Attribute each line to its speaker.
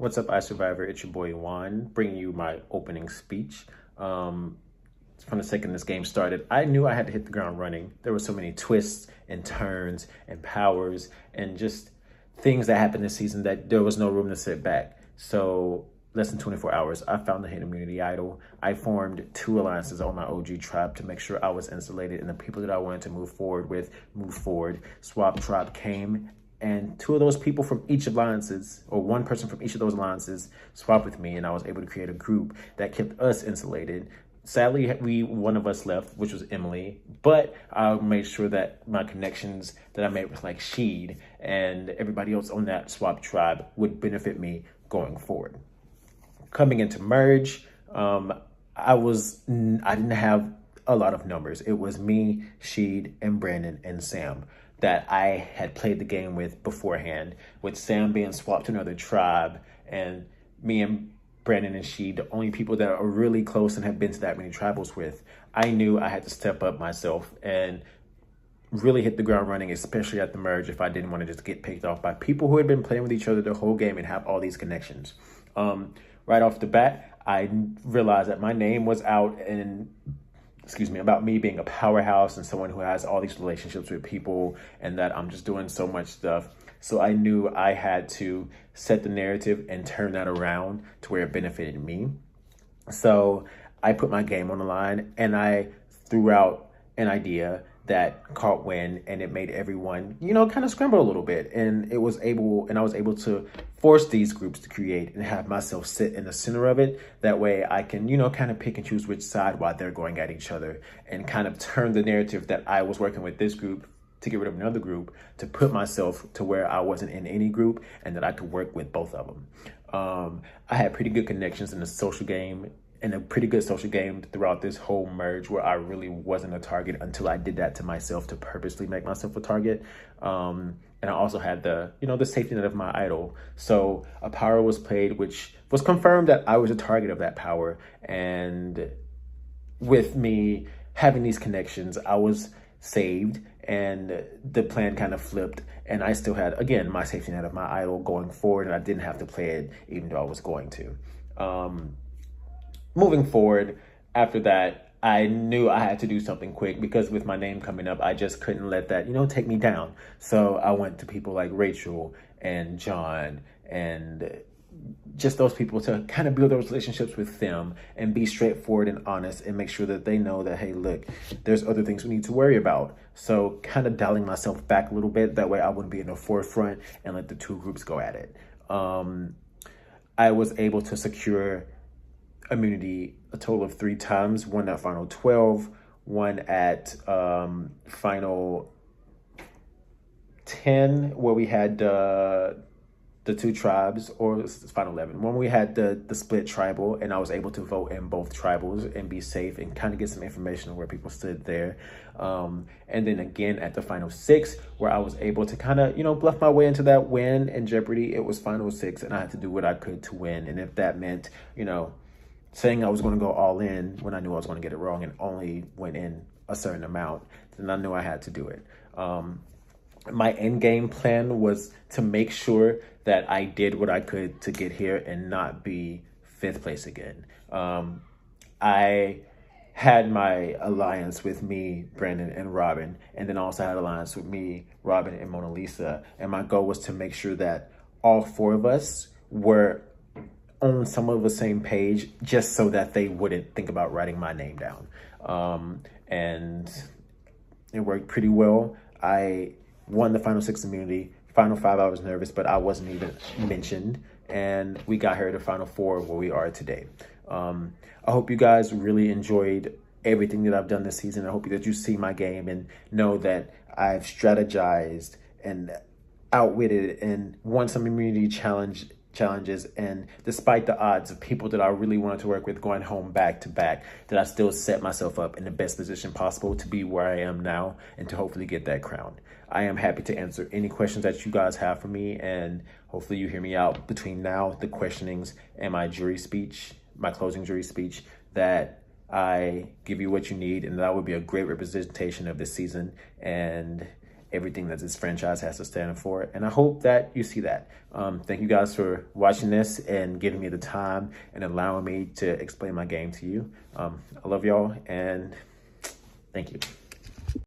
Speaker 1: What's up, iSurvivor? It's your boy Juan, bringing you my opening speech. From the second this game started, I knew I had to hit the ground running. There were so many twists and turns and powers and just things that happened this season that there was no room to sit back. So less than 24 hours, I found the hidden immunity idol. I formed 2 alliances on my OG tribe to make sure I was insulated and the people that I wanted to move forward with moved forward. Swap tribe came, and 2 of those people from each alliances, or 1 person from each of those alliances, swapped with me, and I was able to create a group that kept us insulated. Sadly, one of us left, which was Emily, but I made sure that my connections that I made with like Sheed and everybody else on that swap tribe would benefit me going forward. Coming into merge, I didn't have a lot of numbers. It was me, Sheed, and Brandon and Sam that I had played the game with beforehand, with Sam being swapped to another tribe, and me and Brandon and Sheed, the only people that are really close and have been to that many tribals with. I knew I had to step up myself and really hit the ground running, especially at the merge, if I didn't want to just get picked off by people who had been playing with each other the whole game and have all these connections. Right off the bat, I realized that my name was out and about me being a powerhouse and someone who has all these relationships with people and that I'm just doing so much stuff. So I knew I had to set the narrative and turn that around to where it benefited me. So I put my game on the line and I threw out an idea that caught wind, and it made everyone, kind of scramble a little bit. And I was able to force these groups to create and have myself sit in the center of it. That way I can, kind of pick and choose which side while they're going at each other, and kind of turn the narrative that I was working with this group to get rid of another group, to put myself to where I wasn't in any group and that I could work with both of them. I had pretty good connections in the social game, and a pretty good social game throughout this whole merge, where I really wasn't a target until I did that to myself to purposely make myself a target. And I also had the safety net of my idol. So a power was played, which was confirmed that I was a target of that power. And with me having these connections, I was saved, and the plan kind of flipped. And I still had, again, my safety net of my idol going forward, and I didn't have to play it even though I was going to. Moving forward, after that, I knew I had to do something quick, because with my name coming up, I just couldn't let that, take me down. So I went to people like Rachel and John and just those people to kind of build those relationships with them and be straightforward and honest and make sure that they know that, hey, look, there's other things we need to worry about. So kind of dialing myself back a little bit. That way I wouldn't be in the forefront and let the 2 groups go at it. I was able to secure immunity a total of 3 times, one at final 12, one at final 10, where we had the 2 tribes, or final 11, when we had the split tribal, and I was able to vote in both tribals and be safe and kind of get some information on where people stood there. And then again at the final 6, where I was able to kind of, bluff my way into that win in Jeopardy. It was final 6, and I had to do what I could to win. And if that meant, saying I was going to go all in when I knew I was going to get it wrong and only went in a certain amount, then I knew I had to do it. My end game plan was to make sure that I did what I could to get here and not be 5th place again. I had my alliance with me, Brandon, and Robin, and then also had alliance with me, Robin, and Mona Lisa. And my goal was to make sure that all 4 of us were on some of the same page, just so that they wouldn't think about writing my name down. And it worked pretty well. I won the final 6 immunity. Final 5, I was nervous, but I wasn't even mentioned. And we got here to final 4, where we are today. I hope you guys really enjoyed everything that I've done this season. I hope that you see my game and know that I've strategized and outwitted and won some immunity challenges, and despite the odds of people that I really wanted to work with going home back to back, that I still set myself up in the best position possible to be where I am now and to hopefully get that crown. I am happy to answer any questions that you guys have for me, and hopefully you hear me out between now, the questionings, and my jury speech, my closing jury speech, that I give you what you need, and that would be a great representation of this season. And everything that this franchise has to stand for. And I hope that you see that. Thank you guys for watching this and giving me the time and allowing me to explain my game to you. I love y'all and thank you.